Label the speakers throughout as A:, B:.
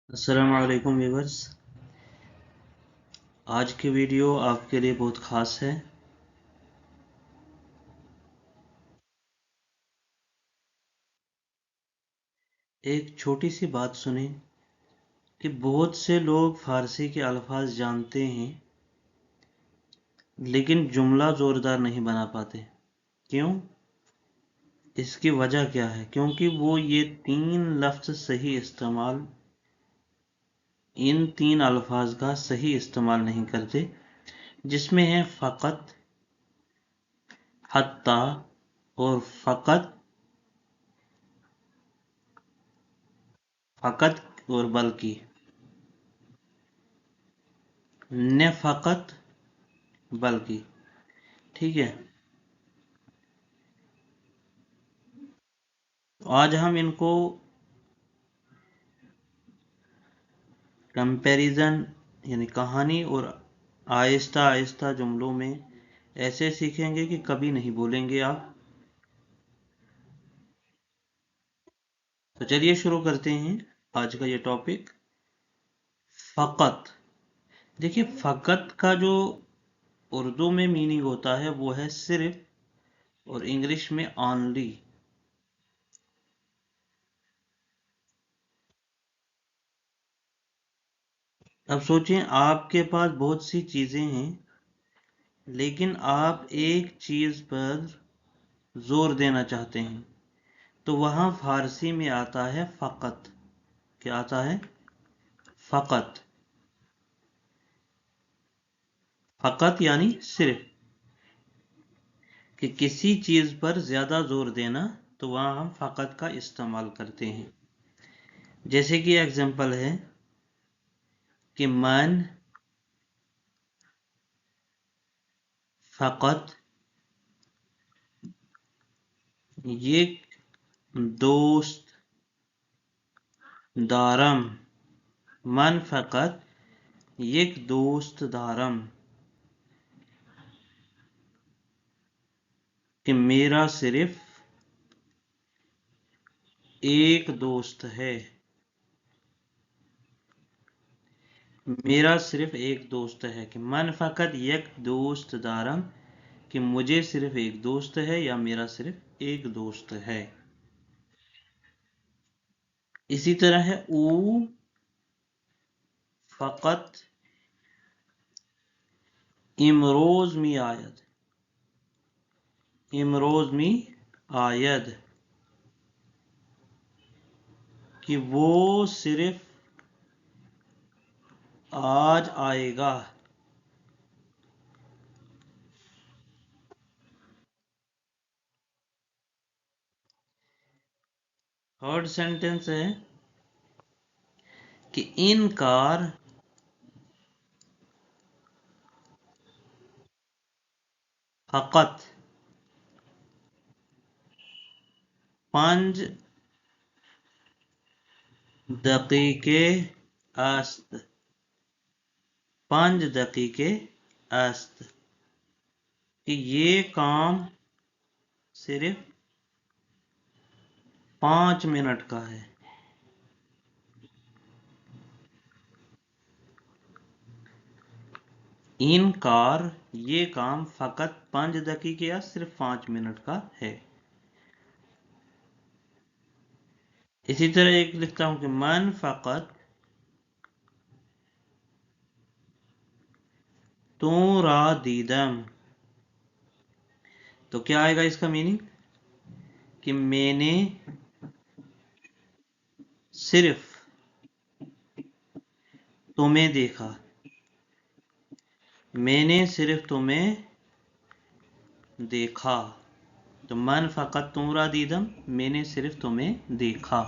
A: अस्सलाम वालेकुम व्यूअर्स। आज की वीडियो आपके लिए बहुत ख़ास है। एक छोटी सी बात सुने कि बहुत से लोग फ़ारसी के अल्फाज जानते हैं लेकिन जुमला ज़ोरदार नहीं बना पाते। क्यों? इसकी वजह क्या है? क्योंकि वो ये तीन लफ्ज़ सही इस्तेमाल इन तीन अल्फाज का सही इस्तेमाल नहीं करते, जिसमें है फ़क़त, हत्ता और फ़क़त और बल्कि। न फ़क़त बल्कि। ठीक है, तो आज हम इनको कंपैरिजन यानी कहानी और आहिस्ता आहिस्ता जुमलों में ऐसे सीखेंगे कि कभी नहीं बोलेंगे आप। तो चलिए शुरू करते हैं आज का ये टॉपिक। फ़क़त। देखिए, फ़क़त का जो उर्दू में मीनिंग होता है वो है सिर्फ, और इंग्लिश में ऑनली। अब सोचें, आपके पास बहुत सी चीज़ें हैं लेकिन आप एक चीज़ पर जोर देना चाहते हैं, तो वहाँ फारसी में आता है फ़क़त। क्या आता है? फ़क़त। फ़क़त यानी सिर्फ, कि किसी चीज़ पर ज़्यादा जोर देना, तो वहाँ हम फ़क़त का इस्तेमाल करते हैं। जैसे कि एग्जाम्पल है कि मन फ़क़त एक दोस्त दारम। मन फ़क़त एक दोस्त दारम, कि मेरा सिर्फ एक दोस्त है। मेरा सिर्फ एक दोस्त है, कि मन फ़क़त एक दोस्त दारम, कि मुझे सिर्फ एक दोस्त है या मेरा सिर्फ एक दोस्त है। इसी तरह है ऊ फ़क़त इमरोज मी आयद। इमरोज मी आयद, कि वो सिर्फ आज आएगा। थर्ड सेंटेंस है कि इन कार फ़क़त पंज दकीके अस्त। पंज दकीके अस्त, कि ये काम सिर्फ 5 मिनट का है। इन कार ये काम फ़क़त 5 दकीके या सिर्फ 5 मिनट का है। इसी तरह एक लिखता हूं कि मन फ़क़त तू रा दीदम। तो क्या आएगा इसका मीनिंग? कि मैंने सिर्फ तुम्हें देखा। मैंने सिर्फ तुम्हें देखा। तो मन फ़क़त तू रा दीदम, मैंने सिर्फ तुम्हें देखा।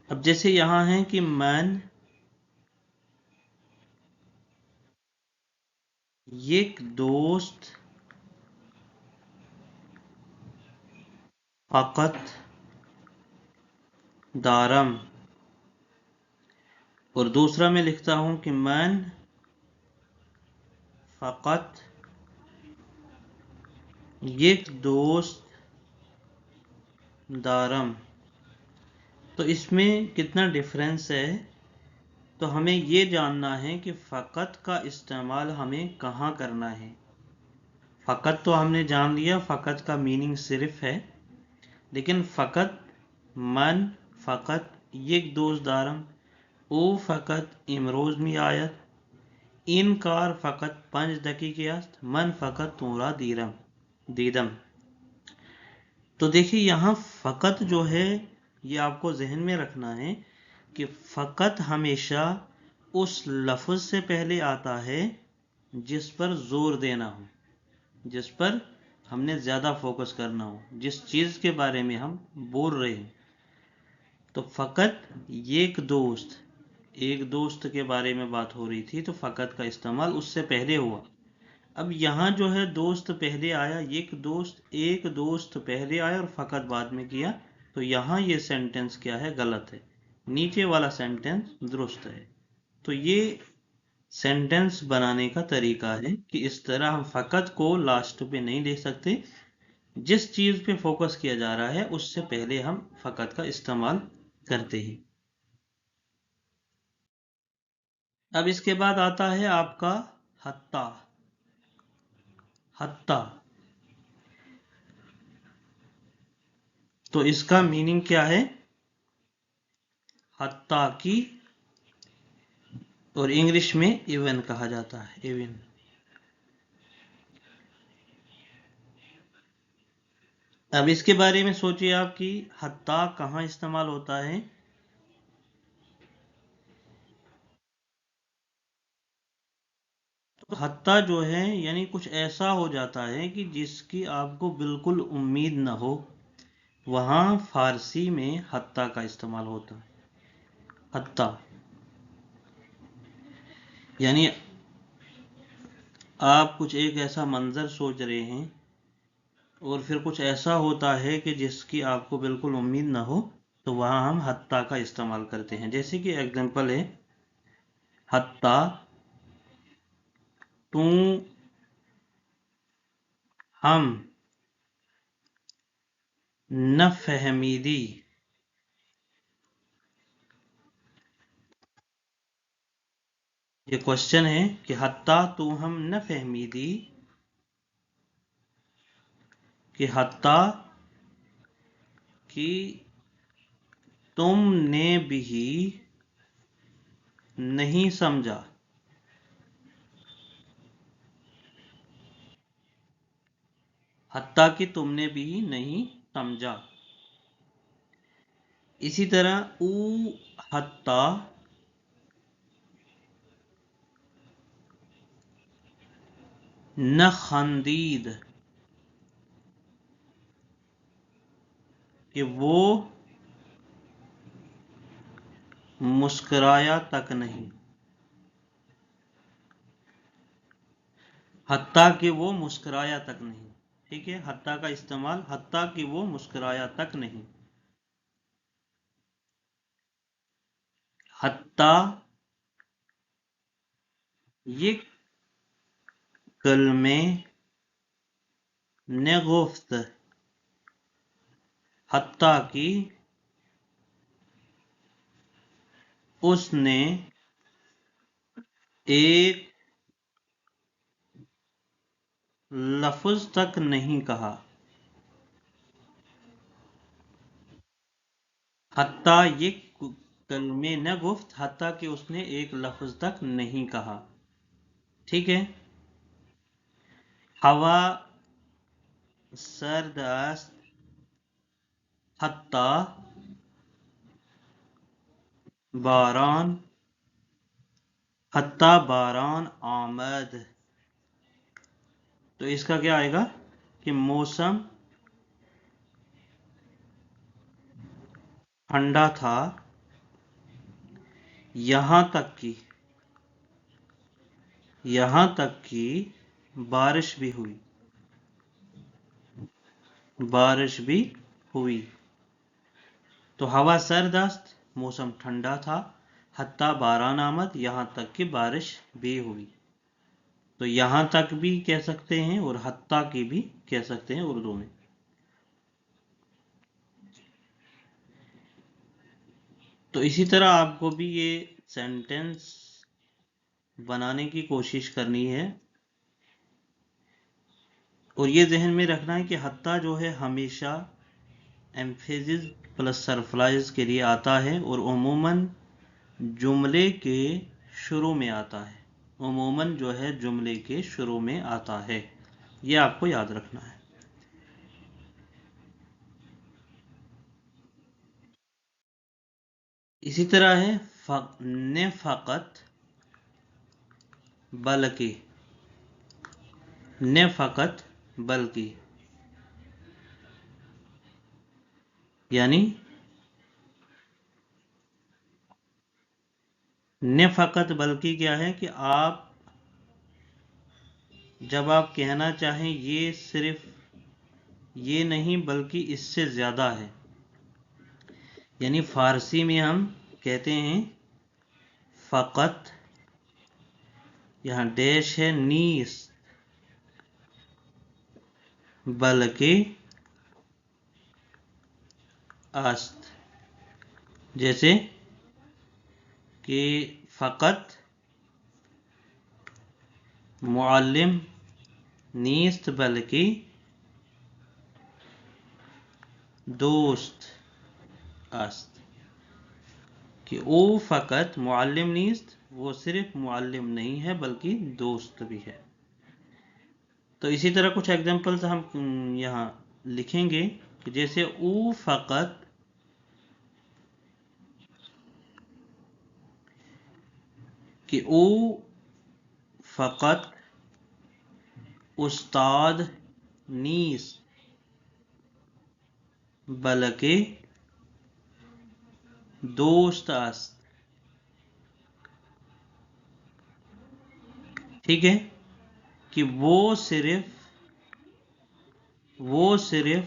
A: अब जैसे यहां है कि मन एक दोस्त फ़क़त दारम, और दूसरा मैं लिखता हूं कि मन फ़क़त یک دوست دارم، تو اس میں کتنا ڈفرینس ہے؟ تو ہمیں یہ جاننا ہے کہ فقط کا استعمال ہمیں کہاں کرنا ہے۔ فقط تو ہم نے جان لیا، فقط کا میننگ صرف ہے، لیکن فقط من فقط یک دوست دارم، او فقط امروز می آید، این کار فقط 5 دقیقه است، من فقط تو را دیدم۔ تو دیکھیے یہاں فقط جو ہے یہ آپ کو ذہن میں رکھنا ہے کہ فقط ہمیشہ اس لفظ سے پہلے آتا ہے جس پر زور دینا ہو، جس پر ہم نے زیادہ فوکس کرنا ہو، جس چیز کے بارے میں ہم بول رہے ہیں۔ تو فقط ایک دوست کے بارے میں بات ہو رہی تھی تو فقط کا استعمال اس سے پہلے ہوا۔ اب یہاں جو ہے دوست پہلے آیا، ایک دوست پہلے آیا اور فقط بعد میں کیا، تو یہاں یہ سینٹنس کیا ہے؟ غلط ہے۔ نیچے والا سینٹنس درست ہے۔ تو یہ سینٹنس بنانے کا طریقہ ہے کہ اس طرح ہم فقط کو لاسٹ پہ نہیں لے سکتے، جس چیز پہ فوکس کیا جا رہا ہے اس سے پہلے ہم فقط کا استعمال کرتے ہیں۔ اب اس کے بعد آتا ہے آپ کا حتی۔ حتی تو اس کا میننگ کیا ہے؟ حتی کی، اور انگلش میں ایون کہا جاتا ہے، ایون۔ اب اس کے بارے میں سوچئے آپ کی حتی کہاں استعمال ہوتا ہے؟ تو حتی جو ہے یعنی کچھ ایسا ہو جاتا ہے کہ جس کی آپ کو بالکل امید نہ ہو، وہاں فارسی میں حتی کا استعمال ہوتا ہے۔ حتی یعنی آپ کچھ ایک ایسا منظر سوچ رہے ہیں اور پھر کچھ ایسا ہوتا ہے کہ جس کی آپ کو بالکل امید نہ ہو، تو وہاں ہم حتی کا استعمال کرتے ہیں۔ جیسے کہ ایگزامپل ہے، حتی تو ہم نہ فہمیدی۔ یہ کوشچن ہے کہ حتی تو ہم نہ فہمیدی، کہ حتی کہ تم نے بھی نہیں سمجھا۔ حتی کہ تم نے بھی نہیں سمجھا۔ اسی طرح او حتی نہ خندید، کہ وہ مسکرایا تک نہیں۔ حتیٰ کہ وہ مسکرایا تک نہیں، ٹھیک ہے؟ حتیٰ کا استعمال، حتیٰ کہ وہ مسکرایا تک نہیں۔ حتیٰ یہ کلمے نے گفت، حتیٰ کہ اس نے ایک لفظ تک نہیں کہا۔ حتیٰ یہ کلمے نہ گفت، حتیٰ کہ اس نے ایک لفظ تک نہیں کہا، ٹھیک ہے؟ ہوا سرد است، حتیٰ باران آمد۔ تو اس کا کیا آئے گا کہ موسم ٹھنڈا تھا یہاں تک کہ بارش بھی ہوئی۔ تو ہوا سرد است، موسم ٹھنڈا تھا، حتیٰ باران آمد، یہاں تک کہ بارش بھی ہوئی۔ तो यहां तक भी कह सकते हैं और हत्ता की भी कह सकते हैं उर्दू में। तो इसी तरह आपको भी ये सेंटेंस बनाने की कोशिश करनी है और ये जहन में रखना है कि हत्ता जो है हमेशा एम्फेसिस प्लस सरफ्राइज के लिए आता है और उमूमन जुमले के शुरू में आता है। उमूमन जो है जुमले के शुरू में आता है, ये आपको याद रखना है। इसी तरह है ने फ़कत बल्कि, ने फ़कत बल्कि, यानी ने फ़कत बल्कि क्या है कि आप जब आप कहना चाहें ये सिर्फ ये नहीं बल्कि इससे ज़्यादा है, यानी फारसी में हम कहते हैं फ़कत, यहाँ डैश है नीस, बल्कि अस्त, जैसे कि फ़कत मुअल्लिम नीस्त बल्कि दोस्त अस्त, कि ओ फ़कत मुअल्लिम नीस्त, वो सिर्फ मुअल्लिम नहीं है बल्कि दोस्त भी है। तो इसी तरह कुछ एग्जांपल्स हम यहाँ लिखेंगे कि जैसे ओ फ़कत, कि ओ फ़कत उस्ताद नीस बल्कि दोस्त अस्त। ठीक है, कि वो सिर्फ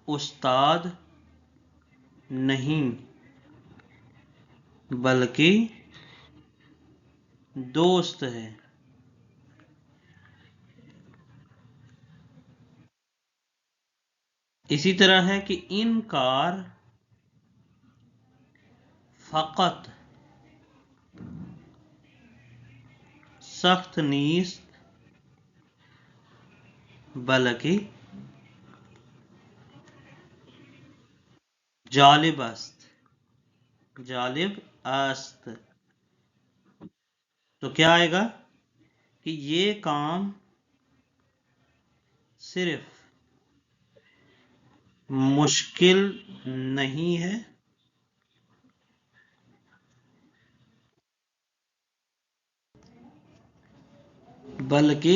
A: उस्ताद नहीं बल्कि दोस्त है। इसी तरह है कि इनकार फ़कत सख्त नीस्त बल्कि जालिब अस्त, जालिब अस्त। तो क्या आएगा कि ये काम सिर्फ मुश्किल नहीं है बल्कि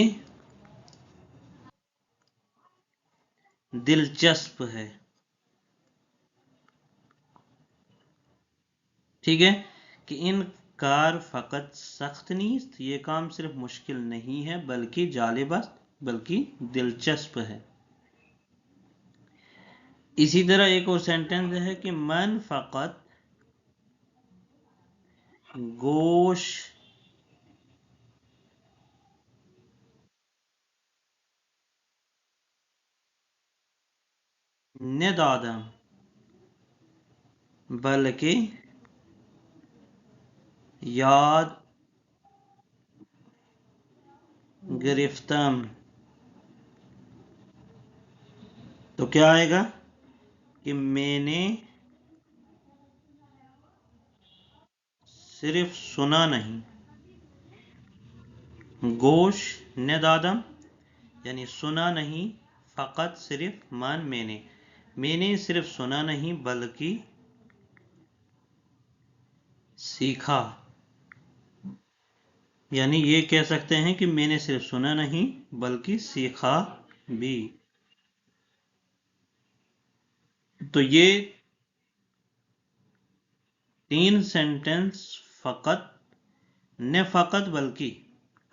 A: दिलचस्प है। ठीक है, कि इनकार फ़कत सख्त नीस्त, ये काम सिर्फ मुश्किल नहीं है बल्कि जालिब अस्त, बल्कि दिलचस्प है। इसी तरह एक और सेंटेंस है कि मन फ़कत गोश निदादम बल्कि याद गिरफ्तम। तो क्या आएगा कि मैंने सिर्फ सुना नहीं, गोश निदादम यानी सुना नहीं, फ़कत सिर्फ, मान मैंने सिर्फ सुना नहीं बल्कि सीखा। यानी ये कह सकते हैं कि मैंने सिर्फ सुना नहीं बल्कि सीखा भी। तो ये 3 सेंटेंस फ़कत, न फ़कत बल्कि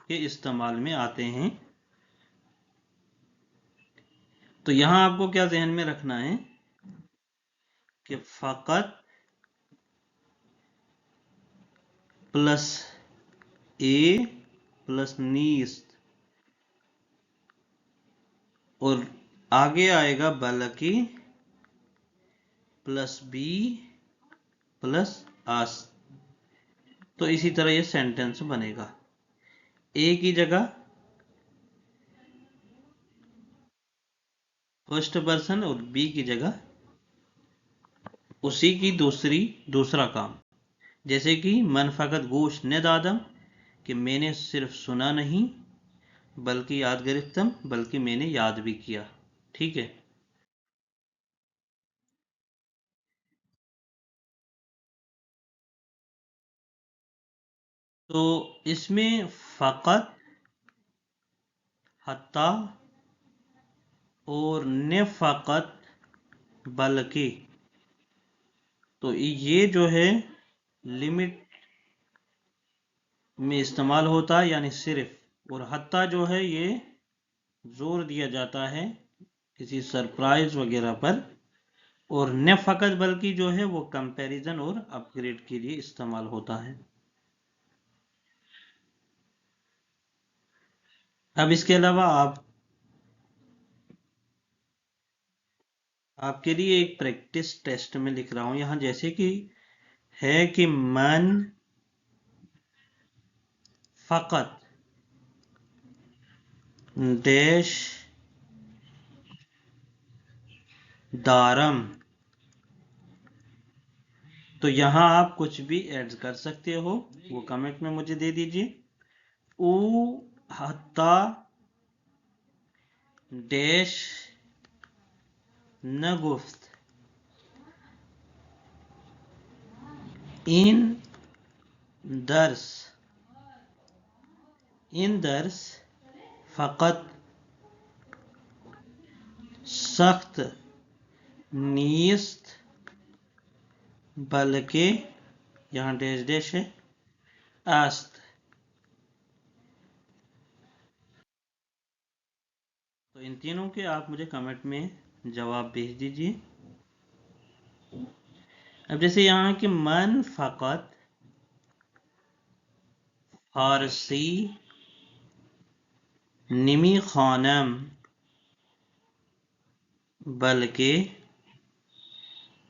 A: के इस्तेमाल में आते हैं। तो यहां आपको क्या ध्यान में रखना है कि फ़कत प्लस ए प्लस नीस्त, और आगे आएगा बल्कि प्लस बी प्लस आस्त। तो इसी तरह ये सेंटेंस बनेगा। ए की जगह फर्स्ट पर्सन और बी की जगह उसी की दूसरा काम। जैसे कि मन फकत गोश न दादम, कि मैंने सिर्फ सुना नहीं बल्कि याद गिरफ्तम, बल्कि मैंने याद भी किया। ठीक है। तो इसमें फकत, हत्ता और न फकत बल्कि, तो ये जो है लिमिट में इस्तेमाल होता है, यानी सिर्फ। और हत्ता जो है ये जोर दिया जाता है किसी सरप्राइज वगैरह पर। और न फकत बल्कि जो है वो कंपैरिजन और अपग्रेड के लिए इस्तेमाल होता है। अब इसके अलावा आपके लिए एक प्रैक्टिस टेस्ट में लिख रहा हूं यहां। जैसे कि है कि मन फकत डैश दारम, तो यहां आप कुछ भी ऐड कर सकते हो, वो कमेंट में मुझे दे दीजिए। ऊ हत्ता डैश न गुफ्त इन दर्स फकत सख्त नीस्त बल्कि, यहां डैश डैश है, आस्त। तो इन तीनों के आप मुझे कमेंट में जवाब भेज दीजिए। अब जैसे यहां कि मन फकत फारसी निमी खानम बल्कि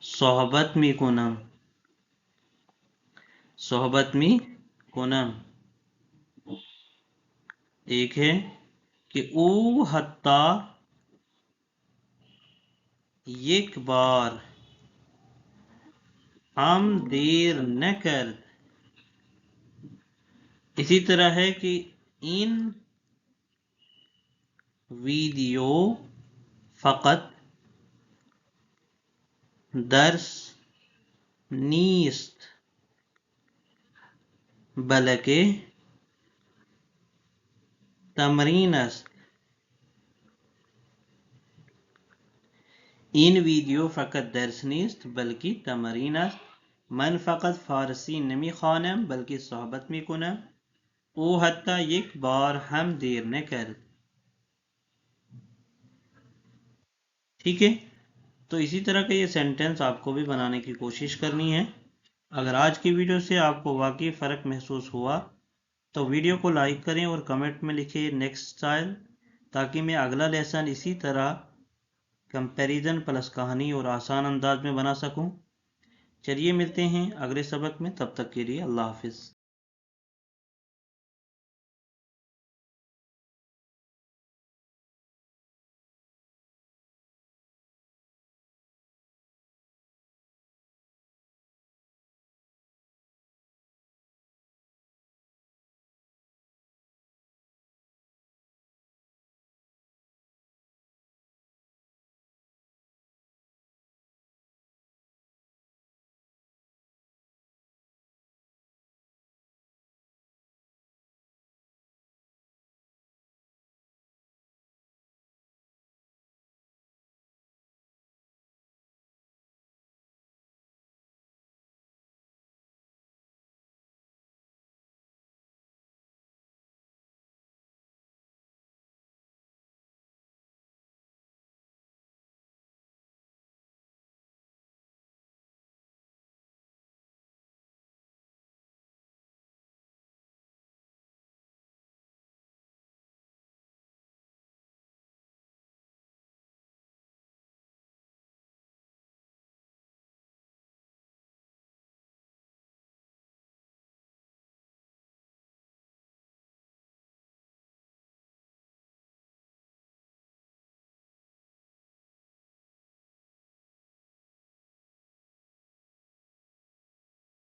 A: सोहबत मी कुनम, एक है कि ओ हत्ता एक बार हम देर न कर। इसी तरह है कि इन वीडियो फकत दर्स नीस्त बल्कि तमरीन است। इन वीडियो फकत दर्स नीस्त बल्कि तमरीन است। मन फकत फारसी नमी खानम बल्कि सोहबत में कुनम। ओ हत्ता एक बार हम देर न कर। ठीक है। तो इसी तरह का ये सेंटेंस आपको भी बनाने की कोशिश करनी है। अगर आज की वीडियो से आपको वाकई फ़र्क महसूस हुआ तो वीडियो को लाइक करें और कमेंट में लिखें नेक्स्ट स्टाइल, ताकि मैं अगला लेसन इसी तरह कंपैरिजन प्लस कहानी और आसान अंदाज में बना सकूं। चलिए मिलते हैं अगले सबक में, तब तक के लिए अल्लाह हाफिज़।